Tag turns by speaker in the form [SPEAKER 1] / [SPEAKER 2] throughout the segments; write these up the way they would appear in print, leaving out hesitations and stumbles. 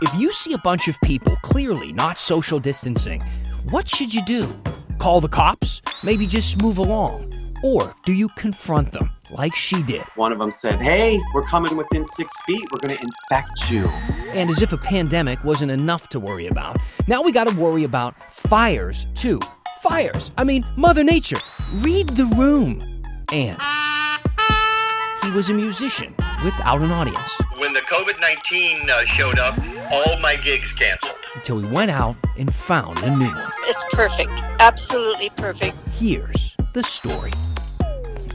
[SPEAKER 1] If you see a bunch of people clearly not social distancing, what should you do? Call the cops? Maybe just move along? Or do you confront them like she did?
[SPEAKER 2] One of them said, "Hey, we're coming within 6 feet. We're going to infect you."
[SPEAKER 1] And as if a pandemic wasn't enough to worry about, now we got to worry about fires too. Fires. I mean, Mother Nature. Read the room. And he was a musician without an audience.
[SPEAKER 3] When the COVID-19 showed up, all my gigs canceled.
[SPEAKER 1] Until he went out and found a new one.
[SPEAKER 4] It's perfect. Absolutely perfect.
[SPEAKER 1] Here's the story.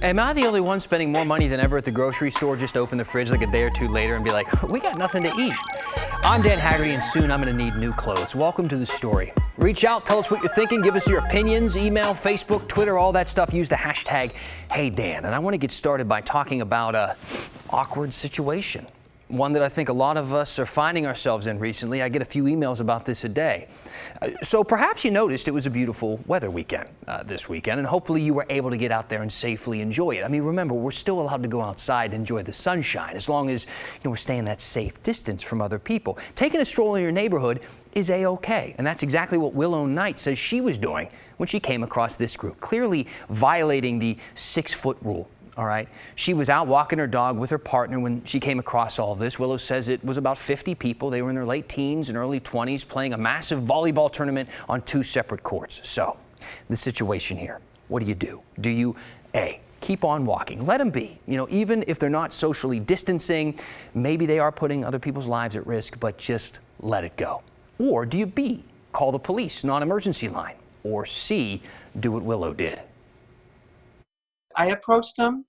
[SPEAKER 5] Am I the only one spending more money than ever at the grocery store just to open the fridge like a day or two later and be like, we got nothing to eat? I'm Dan Haggerty, and soon I'm going to need new clothes. Welcome to The Story. Reach out, tell us what you're thinking, give us your opinions, email, Facebook, Twitter, all that stuff. Use the hashtag HeyDan. And I want to get started by talking about an awkward situation. One that I think a lot of us are finding ourselves in recently. I get a few emails about this a day. So perhaps you noticed it was a beautiful weather weekend this weekend, and hopefully you were able to get out there and safely enjoy it. I mean, remember, we're still allowed to go outside and enjoy the sunshine as long as we're staying that safe distance from other people. Taking a stroll in your neighborhood is A-OK, and that's exactly what Willow Knight says she was doing when she came across this group, clearly violating the 6-foot rule. All right. She was out walking her dog with her partner when she came across all of this. Willow says it was about 50 people. They were in their late teens and early 20s playing a massive volleyball tournament on 2 separate courts. So the situation here, what do you do? Do you, A, keep on walking? Let them be. Even if they're not socially distancing, maybe they are putting other people's lives at risk, but just let it go. Or do you, B, call the police, non-emergency line? Or C, do what Willow did?
[SPEAKER 2] I approached them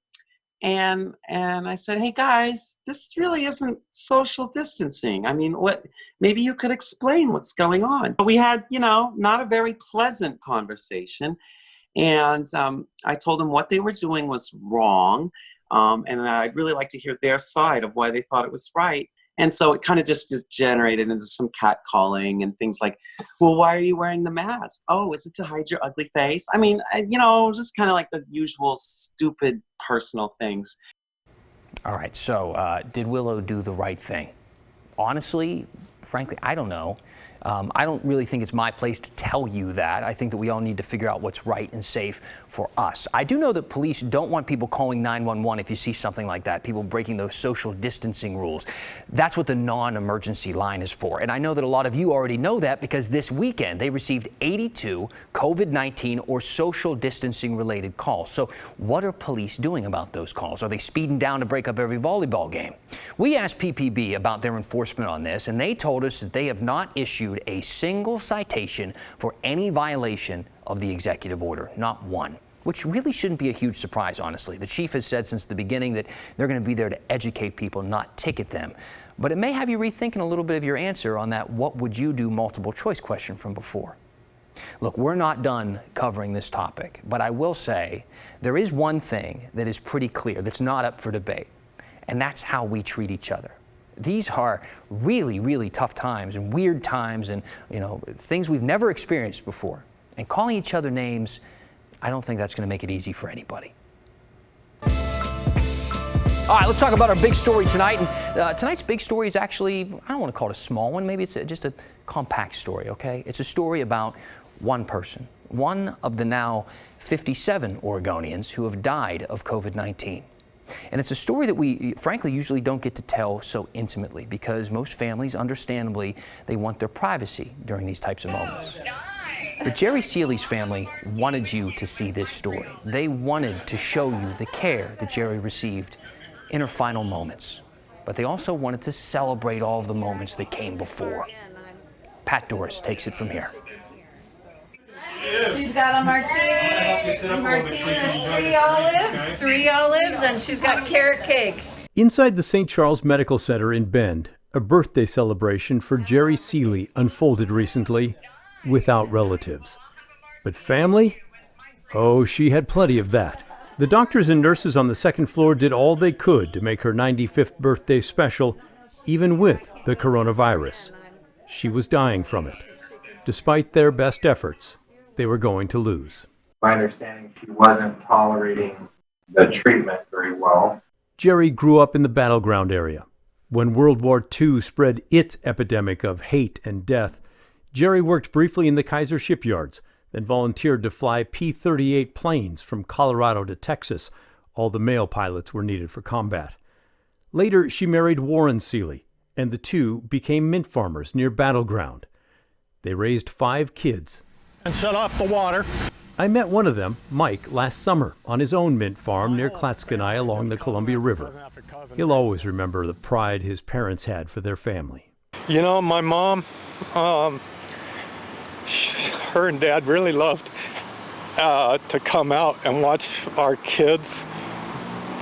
[SPEAKER 2] and I said, "Hey guys, this really isn't social distancing. I mean, maybe you could explain what's going on." We had, not a very pleasant conversation. And I told them what they were doing was wrong. And I'd really like to hear their side of why they thought it was right. And so it kind of just degenerated into some catcalling and things like, "Well, why are you wearing the mask? Oh, is it to hide your ugly face?" I mean, just kind of like the usual stupid personal things.
[SPEAKER 5] All right, so did Willow do the right thing? Honestly, frankly, I don't know. I don't really think it's my place to tell you that. I think that we all need to figure out what's right and safe for us. I do know that police don't want people calling 911 if you see something like that, people breaking those social distancing rules. That's what the non-emergency line is for. And I know that a lot of you already know that because this weekend they received 82 COVID-19 or social distancing related calls. So what are police doing about those calls? Are they speeding down to break up every volleyball game? We asked PPB about their enforcement on this, and they told us that they have not issued a single citation for any violation of the executive order, not one, which really shouldn't be a huge surprise, honestly. The chief has said since the beginning that they're going to be there to educate people, not ticket them. But it may have you rethinking a little bit of your answer on that what would you do multiple choice question from before. Look, we're not done covering this topic, but I will say there is one thing that is pretty clear that's not up for debate, and that's how we treat each other. These are really, really tough times and weird times and, things we've never experienced before. And calling each other names, I don't think that's going to make it easy for anybody. All right, let's talk about our big story tonight. And tonight's big story is actually, I don't want to call it a small one. Maybe it's just a compact story, okay? It's a story about one person, one of the now 57 Oregonians who have died of COVID-19. And it's a story that we, frankly, usually don't get to tell so intimately because most families, understandably, they want their privacy during these types of moments. But Jerry Seeley's family wanted you to see this story. They wanted to show you the care that Jerry received in her final moments. But they also wanted to celebrate all of the moments that came before. Pat Doris takes it from here.
[SPEAKER 6] She's got a martini with 3 olives, and she's got carrot cake.
[SPEAKER 7] Inside the St. Charles Medical Center in Bend, a birthday celebration for Jerry Seeley unfolded recently without relatives. But family? Oh, she had plenty of that. The doctors and nurses on the second floor did all they could to make her 95th birthday special, even with the coronavirus. She was dying from it. Despite their best efforts, they were going to lose.
[SPEAKER 8] My understanding, she wasn't tolerating the treatment very well.
[SPEAKER 7] Jerry grew up in the battleground area. When World War II spread its epidemic of hate and death, Jerry worked briefly in the Kaiser shipyards, then volunteered to fly P-38 planes from Colorado to Texas. All the male pilots were needed for combat. Later, she married Warren Seeley, and the two became mint farmers near Battleground. They raised 5 kids.
[SPEAKER 9] And shut off the water.
[SPEAKER 7] I met one of them, Mike, last summer on his own mint farm near Klatskanai along the Columbia River. He'll always remember the pride his parents had for their family.
[SPEAKER 9] You know, my mom, her and Dad really loved to come out and watch our kids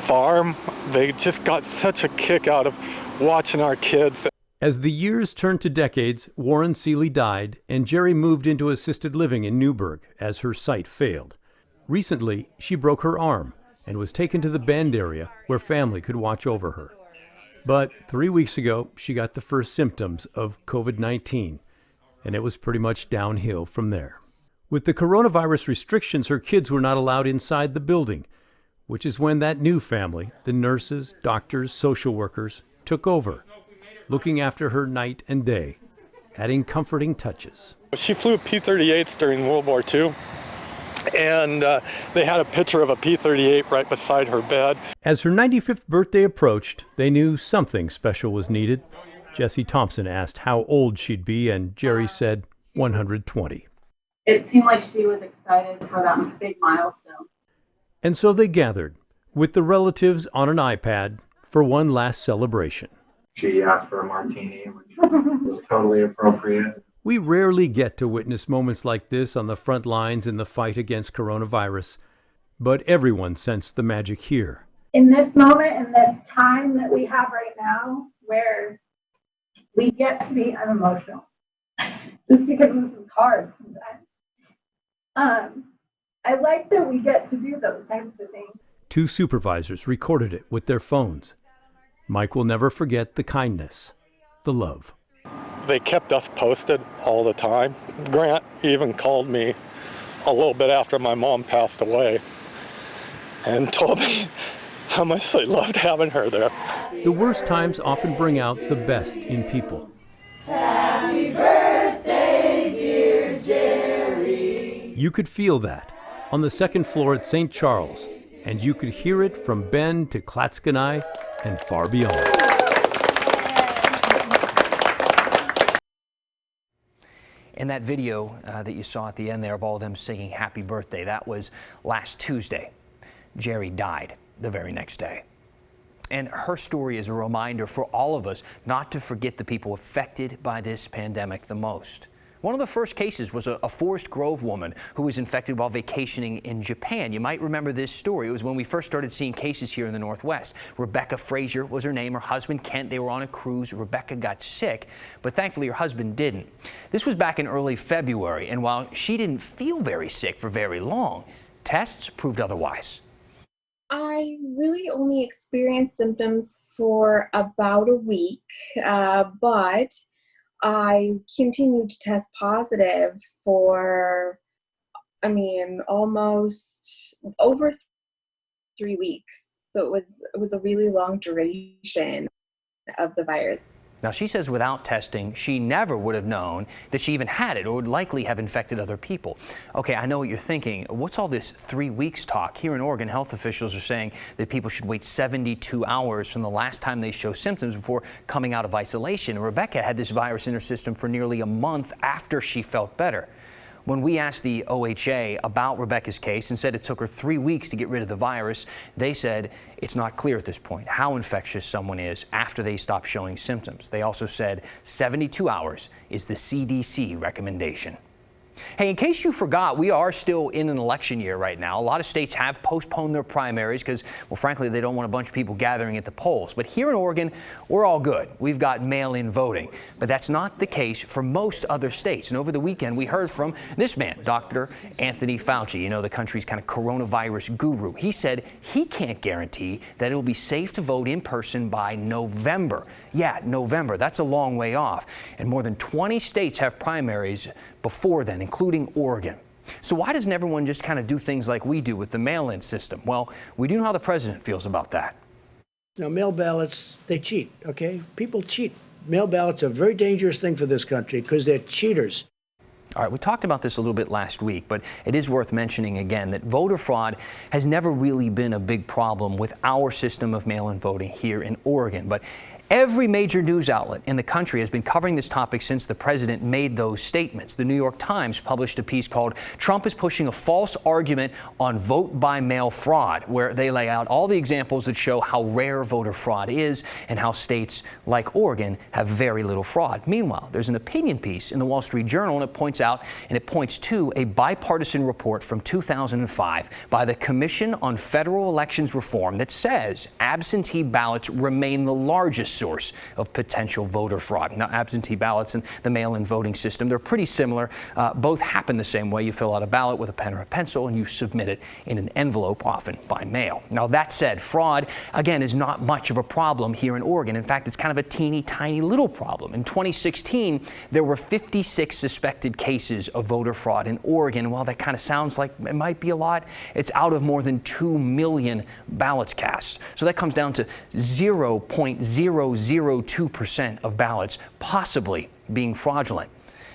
[SPEAKER 9] farm. They just got such a kick out of watching our kids.
[SPEAKER 7] As the years turned to decades, Warren Seeley died, and Jerry moved into assisted living in Newburgh as her sight failed. Recently, she broke her arm and was taken to the Bend area where family could watch over her. But 3 weeks ago, she got the first symptoms of COVID-19, and it was pretty much downhill from there. With the coronavirus restrictions, her kids were not allowed inside the building, which is when that new family, the nurses, doctors, social workers, took over, looking after her night and day, adding comforting touches.
[SPEAKER 9] She flew P-38s during World War II, and they had a picture of a P-38 right beside her bed.
[SPEAKER 7] As her 95th birthday approached, they knew something special was needed. Jesse Thompson asked how old she'd be, and Jerry said 120.
[SPEAKER 10] It seemed like she was excited for that big milestone.
[SPEAKER 7] And so they gathered, with the relatives on an iPad, for one last celebration.
[SPEAKER 8] She asked for a martini, which was totally appropriate.
[SPEAKER 7] We rarely get to witness moments like this on the front lines in the fight against coronavirus, but everyone sensed the magic here.
[SPEAKER 10] In this moment, in this time that we have right now, where we get to be unemotional, just because this is hard sometimes. I like that we get to do those types of things.
[SPEAKER 7] 2 supervisors recorded it with their phones. Mike will never forget the kindness, the love.
[SPEAKER 9] They kept us posted all the time. Grant even called me a little bit after my mom passed away and told me how much they loved having her there.
[SPEAKER 7] The worst times often bring out the best in people.
[SPEAKER 10] Happy birthday, dear Jerry.
[SPEAKER 7] You could feel that on the 2nd floor at St. Charles, and you could hear it from Bend to Klatskanai and far beyond.
[SPEAKER 5] And that video that you saw at the end there of all of them singing happy birthday, that was last Tuesday. Jerry died the very next day. And her story is a reminder for all of us not to forget the people affected by this pandemic the most. One of the first cases was a Forest Grove woman who was infected while vacationing in Japan. You might remember this story. It was when we first started seeing cases here in the Northwest. Rebecca Frazier was her name. Her husband, Kent, they were on a cruise. Rebecca got sick, but thankfully her husband didn't. This was back in early February, and while she didn't feel very sick for very long, tests proved otherwise.
[SPEAKER 11] I really only experienced symptoms for about a week, but I continued to test positive for, almost over 3 weeks. So it was a really long duration of the virus.
[SPEAKER 5] Now, she says without testing, she never would have known that she even had it or would likely have infected other people. Okay, I know what you're thinking. What's all this 3 weeks talk? Here in Oregon, health officials are saying that people should wait 72 hours from the last time they show symptoms before coming out of isolation. Rebecca had this virus in her system for nearly a month after she felt better. When we asked the OHA about Rebecca's case and said it took her 3 weeks to get rid of the virus, they said it's not clear at this point how infectious someone is after they stop showing symptoms. They also said 72 hours is the CDC recommendation. Hey, in case you forgot, we are still in an election year right now. A lot of states have postponed their primaries because, well, frankly, they don't want a bunch of people gathering at the polls. But here in Oregon, we're all good. We've got mail-in voting. But that's not the case for most other states. And over the weekend, we heard from this man, Dr. Anthony Fauci, the country's kind of coronavirus guru. He said he can't guarantee that it will be safe to vote in person by November. Yeah, November. That's a long way off. And more than 20 states have primaries before then, including Oregon. So why doesn't everyone just kind of do things like we do with the mail-in system? Well, we do know how the president feels about that.
[SPEAKER 12] Now, mail ballots, they cheat, okay? People cheat. Mail ballots are a very dangerous thing for this country because they're cheaters.
[SPEAKER 5] All right, we talked about this a little bit last week, but it is worth mentioning again that voter fraud has never really been a big problem with our system of mail-in voting here in Oregon. But every major news outlet in the country has been covering this topic since the president made those statements. The New York Times published a piece called "Trump is Pushing a False Argument on Vote-by-Mail Fraud," where they lay out all the examples that show how rare voter fraud is and how states like Oregon have very little fraud. Meanwhile, there's an opinion piece in the Wall Street Journal, and it points to a bipartisan report from 2005 by the Commission on Federal Elections Reform that says absentee ballots remain the largest source of potential voter fraud. Now, absentee ballots and the mail-in voting system, they're pretty similar. Both happen the same way. You fill out a ballot with a pen or a pencil and you submit it in an envelope, often by mail. Now, that said, fraud, again, is not much of a problem here in Oregon. In fact, it's kind of a teeny tiny little problem. In 2016, there were 56 suspected cases of voter fraud in Oregon. While that kind of sounds like it might be a lot, it's out of more than 2 million ballots cast. So that comes down to 0.002% of ballots possibly being fraudulent.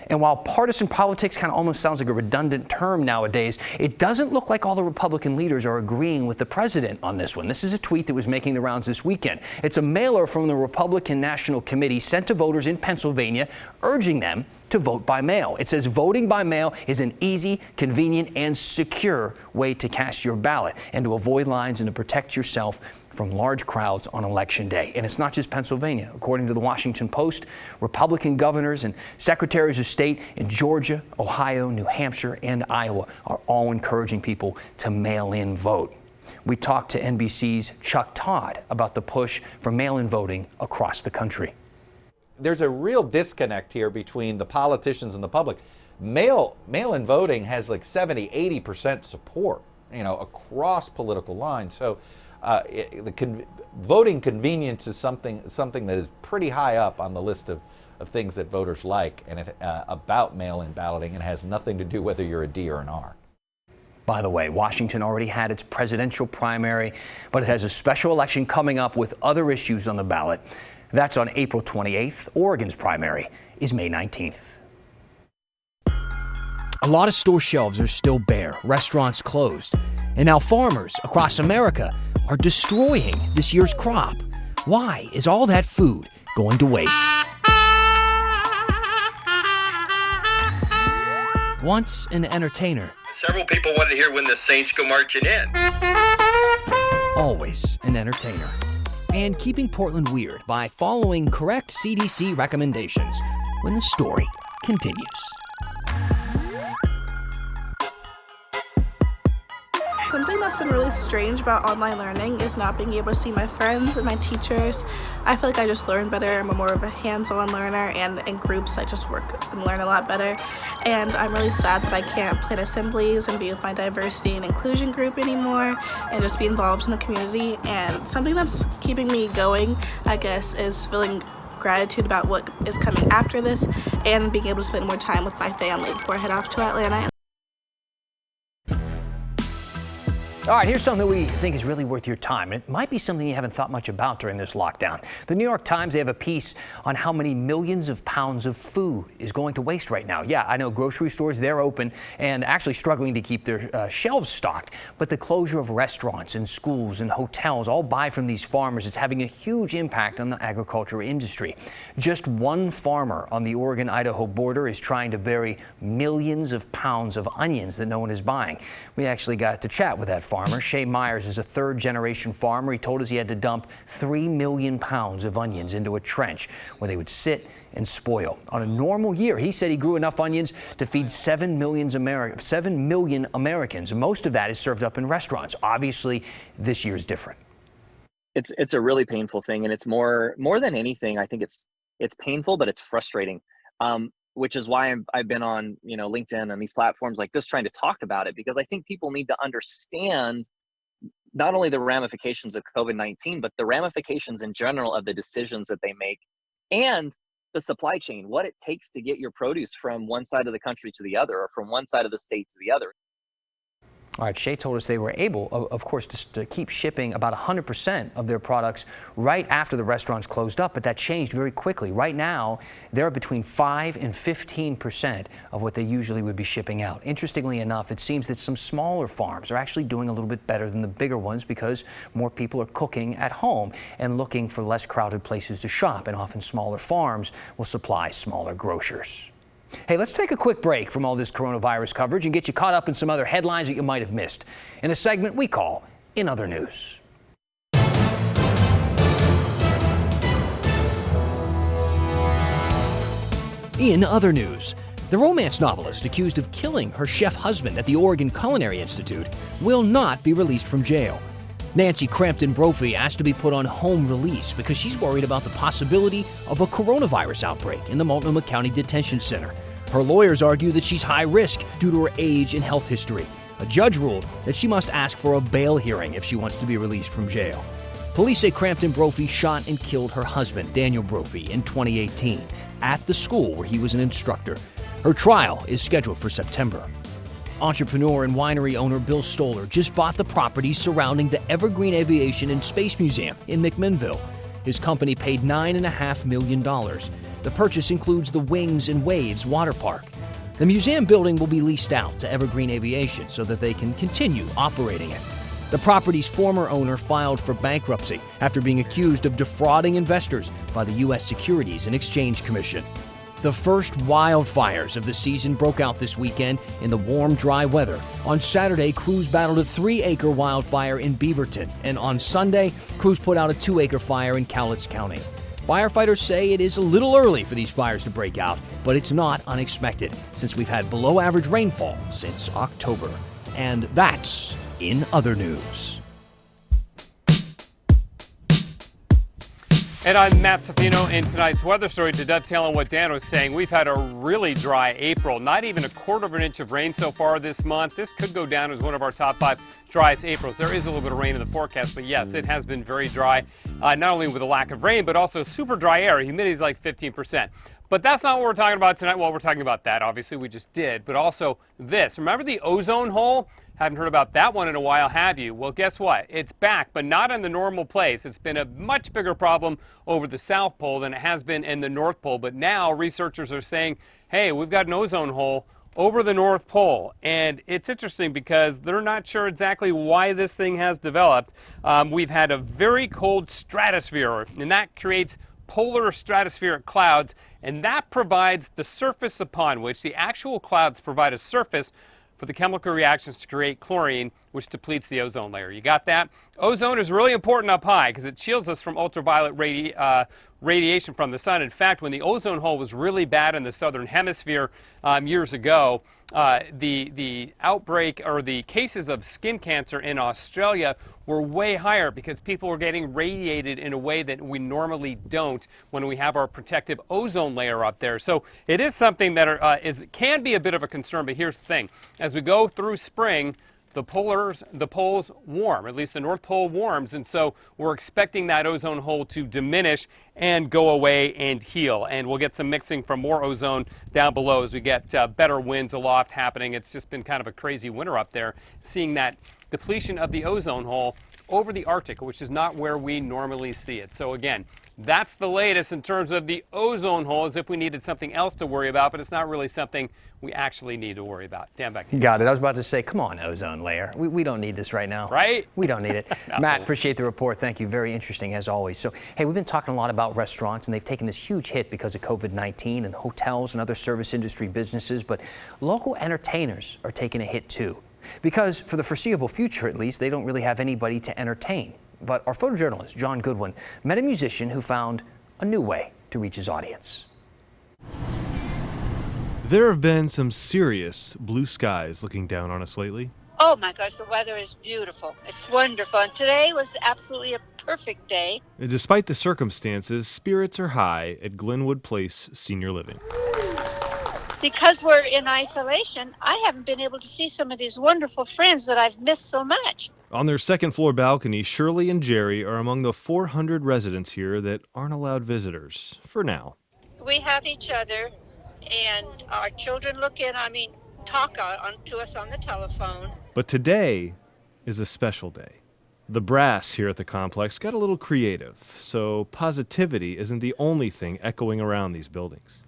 [SPEAKER 5] And while partisan politics kind of almost sounds like a redundant term nowadays, it doesn't look like all the Republican leaders are agreeing with the president on this one. This is a tweet that was making the rounds this weekend. It's a mailer from the Republican National Committee sent to voters in Pennsylvania, urging them to vote by mail. It says voting by mail is an easy, convenient, and secure way to cast your ballot and to avoid lines and to protect yourself from large crowds on Election Day. And it's not just Pennsylvania. According to the Washington Post, Republican governors and secretaries of state in Georgia, Ohio, New Hampshire, and Iowa are all encouraging people to mail-in vote. We talked to NBC's Chuck Todd about the push for mail-in voting across the country.
[SPEAKER 13] There's a real disconnect here between the politicians and the public. Mail-in voting has like 70-80% support, across political lines. So voting convenience is something that is pretty high up on the list of things that voters like, and about mail-in balloting, and has nothing to do whether you're a D or an R.
[SPEAKER 5] By the way, Washington already had its presidential primary, but it has a special election coming up with other issues on the ballot. That's on April 28th. Oregon's primary is May 19th.
[SPEAKER 1] A lot of store shelves are still bare, restaurants closed, and now farmers across America are destroying this year's crop. Why is all that food going to waste? Once an entertainer,
[SPEAKER 3] Several people wanted to hear When the Saints Go Marching In.
[SPEAKER 1] always an entertainer. And keeping Portland weird by following correct CDC recommendations when the story continues.
[SPEAKER 14] Something that's been really strange about online learning is not being able to see my friends and my teachers. I feel like I just learn better. I'm more of a hands-on learner, and in groups I just work and learn a lot better. And I'm really sad that I can't plan assemblies and be with my diversity and inclusion group anymore and just be involved in the community. And something that's keeping me going, I guess, is feeling gratitude about what is coming after this and being able to spend more time with my family before I head off to Atlanta.
[SPEAKER 5] All right, here's something that we think is really worth your time. It might be something you haven't thought much about during this lockdown. The New York Times, they have a piece on how many millions of pounds of food is going to waste right now. Yeah, I know grocery stores, they're open and actually struggling to keep their shelves stocked. But the closure of restaurants and schools and hotels all buy from these farmers is having a huge impact on the agriculture industry. Just one farmer on the Oregon-Idaho border is trying to bury millions of pounds of onions that no one is buying. We actually got to chat with that farmer. Shay Myers is a third-generation farmer. He told us he had to dump 3 million pounds of onions into a trench where they would sit and spoil. On a normal year, he said he grew enough onions to feed 7 million Americans. Most of that is served up in restaurants. Obviously, this year is different.
[SPEAKER 15] It's a really painful thing, and it's more than anything. I think it's painful, but it's frustrating. Which is why I've been on, LinkedIn and these platforms like this trying to talk about it, because I think people need to understand not only the ramifications of COVID-19, but the ramifications in general of the decisions that they make and the supply chain, what it takes to get your produce from one side of the country to the other or from one side of the state to the other.
[SPEAKER 5] All right, Shea told us they were able, of course, to keep shipping about 100% of their products right after the restaurants closed up, but that changed very quickly. Right now, they're between 5 and 15% of what they usually would be shipping out. Interestingly enough, it seems that some smaller farms are actually doing a little bit better than the bigger ones because more people are cooking at home and looking for less crowded places to shop, and often smaller farms will supply smaller grocers. Hey, let's take a quick break from all this coronavirus coverage and get you caught up in some other headlines that you might have missed in a segment we call In Other News.
[SPEAKER 1] In other news, the romance novelist accused of killing her chef husband at the Oregon Culinary Institute will not be released from jail. Nancy Crampton Brophy asked to be put on home release because she's worried about the possibility of a coronavirus outbreak in the Multnomah County Detention Center. Her lawyers argue that she's high risk due to her age and health history. A judge ruled that she must ask for a bail hearing if she wants to be released from jail. Police say Crampton Brophy shot and killed her husband, Daniel Brophy, in 2018 at the school where he was an instructor. Her trial is scheduled for September. Entrepreneur and winery owner Bill Stoller just bought the properties surrounding the Evergreen Aviation and Space Museum in McMinnville. His company paid $9.5 million. The purchase includes the Wings and Waves water park. The museum building will be leased out to Evergreen Aviation so that they can continue operating it. The property's former owner filed for bankruptcy after being accused of defrauding investors by the U.S. Securities and Exchange Commission. The first wildfires of the season broke out this weekend in the warm, dry weather. On Saturday, crews battled a 3-acre wildfire in Beaverton, and on Sunday, crews put out a 2-acre fire in Cowlitz County. Firefighters say it is a little early for these fires to break out, but it's not unexpected since we've had below-average rainfall since October. And that's In Other News.
[SPEAKER 16] And I'm Matt Safino in tonight's weather story. To dovetail on what Dan was saying, we've had a really dry April. Not even a quarter of an inch of rain so far this month. This could go down as one of our top 5 driest Aprils. There is a little bit of rain in the forecast, but yes, it has been very dry. Not only with a lack of rain, but also super dry air. Humidity is like 15%. But that's not what we're talking about tonight. Well, we're talking about that, obviously, we just did, but also this. Remember the ozone hole? Haven't heard about that one in a while, have you? Well, guess what? It's back, but not in the normal place. It's been a much bigger problem over the South Pole than it has been in the North Pole. But now researchers are saying, hey, we've got an ozone hole over the North Pole. And it's interesting because they're not sure exactly why this thing has developed. We've had a very cold stratosphere, and that creates polar stratospheric clouds, and that provides the surface upon which the actual clouds provide a surface for the chemical reactions to create chlorine, which depletes the ozone layer. You got that? Ozone is really important up high because it shields us from ultraviolet radiation from the sun. In fact, when the ozone hole was really bad in the southern hemisphere years ago, the outbreak or the cases of skin cancer in Australia were way higher because people were getting radiated in a way that we normally don't when we have our protective ozone layer up there. So it is something that can be a bit of a concern, but here's the thing. As we go through spring, the poles warm, at least the North Pole warms, and so we're expecting that ozone hole to diminish and go away and heal. And we'll get some mixing from more ozone down below as we get better winds aloft happening. It's just been kind of a crazy winter up there, seeing that depletion of the ozone hole over the Arctic, which is not where we normally see it. So again, that's the latest in terms of the ozone hole, as if we needed something else to worry about, but it's not really something we actually need to worry about. Dan, back to you.
[SPEAKER 5] Got it. I was about to say, come on, ozone layer. We don't need this right now.
[SPEAKER 16] Right?
[SPEAKER 5] We don't need it. Matt, appreciate the report. Thank you. Very interesting, as always. So, hey, we've been talking a lot about restaurants, and they've taken this huge hit because of COVID-19, and hotels and other service industry businesses, but local entertainers are taking a hit too. Because for the foreseeable future, at least, they don't really have anybody to entertain. But our photojournalist, John Goodwin, met a musician who found a new way to reach his audience.
[SPEAKER 17] There have been some serious blue skies looking down on us lately.
[SPEAKER 4] Oh my gosh, the weather is beautiful. It's wonderful. And today was absolutely a perfect day.
[SPEAKER 17] And despite the circumstances, spirits are high at Glenwood Place Senior Living.
[SPEAKER 4] Because we're in isolation, I haven't been able to see some of these wonderful friends that I've missed so much.
[SPEAKER 17] On their second-floor balcony, Shirley and Jerry are among the 400 residents here that aren't allowed visitors, for now.
[SPEAKER 4] We have each other, and our children look in, talk to us on the telephone.
[SPEAKER 17] But today is a special day. The brass here at the complex got a little creative, so positivity isn't the only thing echoing around these buildings.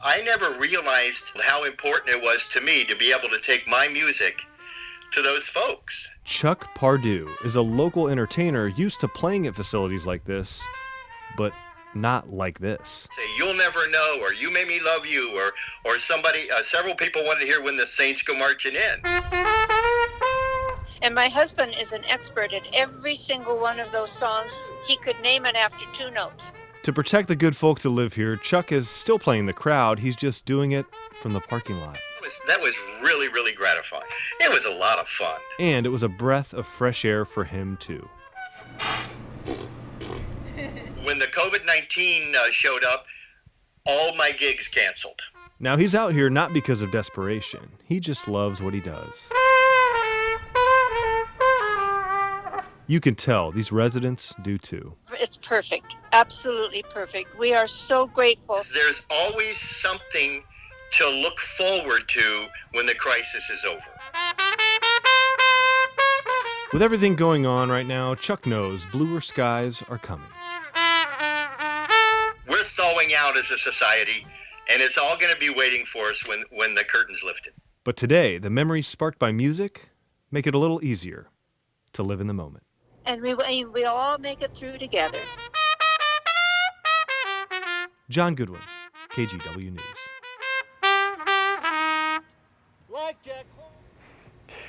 [SPEAKER 3] I never realized how important it was to me to be able to take my music to those folks.
[SPEAKER 17] Chuck Pardue is a local entertainer used to playing at facilities like this, but not like this.
[SPEAKER 3] Say, "You'll never know," or "You Made Me Love You," or somebody, several people wanted to hear "When the Saints Go Marching In."
[SPEAKER 4] And my husband is an expert at every single one of those songs. He could name it after 2 notes.
[SPEAKER 17] To protect the good folks that live here, Chuck is still playing the crowd. He's just doing it from the parking lot.
[SPEAKER 3] That was really, really gratifying. It was a lot of fun.
[SPEAKER 17] And it was a breath of fresh air for him, too.
[SPEAKER 3] When the COVID-19 showed up, all my gigs canceled.
[SPEAKER 17] Now, he's out here not because of desperation. He just loves what he does. You can tell these residents do too.
[SPEAKER 4] It's perfect. Absolutely perfect. We are so grateful.
[SPEAKER 3] There's always something to look forward to when the crisis is over.
[SPEAKER 17] With everything going on right now, Chuck knows bluer skies are coming.
[SPEAKER 3] We're thawing out as a society, and it's all going to be waiting for us when the curtain's lifted.
[SPEAKER 17] But today, the memories sparked by music make it a little easier to live in the moment.
[SPEAKER 4] And we all make it through together.
[SPEAKER 17] John Goodwin, KGW News.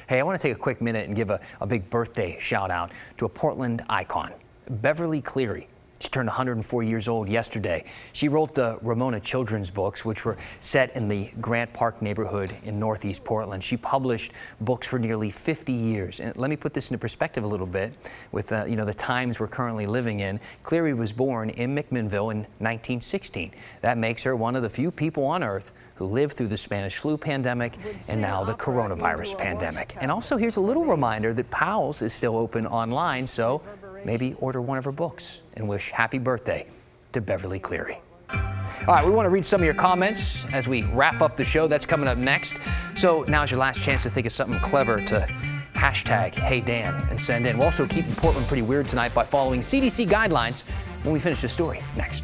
[SPEAKER 5] Hey, I want to take a quick minute and give a big birthday shout out to a Portland icon, Beverly Cleary. She turned 104 years old yesterday. She wrote the Ramona children's books, which were set in the Grant Park neighborhood in Northeast Portland. She published books for nearly 50 years. And let me put this into perspective a little bit with the times we're currently living in. Cleary was born in McMinnville in 1916. That makes her one of the few people on earth who lived through the Spanish flu pandemic and now the coronavirus pandemic. And also, here's a little reminder that Powell's is still open online, so maybe order one of her books and wish happy birthday to Beverly Cleary. All right, we want to read some of your comments as we wrap up the show. That's coming up next. So now's your last chance to think of something clever to hashtag HeyDan and send in. We're also keeping Portland pretty weird tonight by following CDC guidelines when we finish the story next.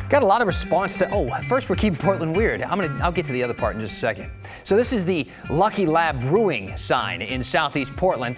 [SPEAKER 5] Got a lot of response to, first we're keeping Portland weird. I'll get to the other part in just a second. So this is the Lucky Lab Brewing sign in Southeast Portland.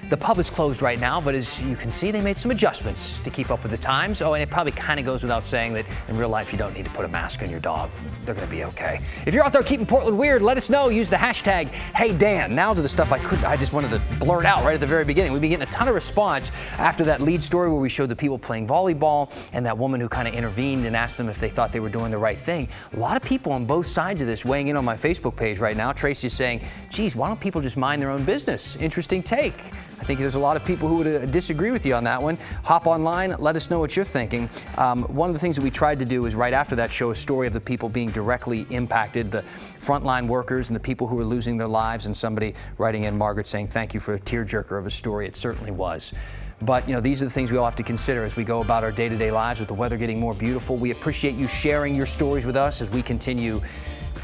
[SPEAKER 5] The pub is closed right now, but as you can see, they made some adjustments to keep up with the times. Oh, and it probably kind of goes without saying that in real life, you don't need to put a mask on your dog. They're going to be okay. If you're out there keeping Portland weird, let us know. Use the hashtag HeyDan. Now to the stuff I just wanted to blurt out right at the very beginning. We've been getting a ton of response after that lead story where we showed the people playing volleyball and that woman who kind of intervened and asked them if they thought they were doing the right thing. A lot of people on both sides of this weighing in on my Facebook page right now. Tracy's saying, geez, why don't people just mind their own business? Interesting take. I think there's a lot of people who would disagree with you on that one. Hop online, let us know what you're thinking. One of the things that we tried to do is right after that show a story of the people being directly impacted, the frontline workers and the people who are losing their lives, and somebody writing in, Margaret, saying thank you for a tearjerker of a story. It certainly was. But, these are the things we all have to consider as we go about our day-to-day lives with the weather getting more beautiful. We appreciate you sharing your stories with us as we continue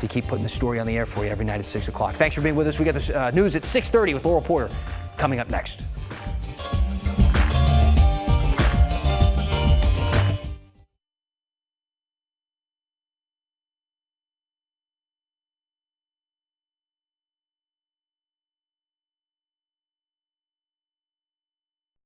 [SPEAKER 5] to keep putting the story on the air for you every night at 6 o'clock. Thanks for being with us. We got this news at 6:30 with Laurel Porter coming up next.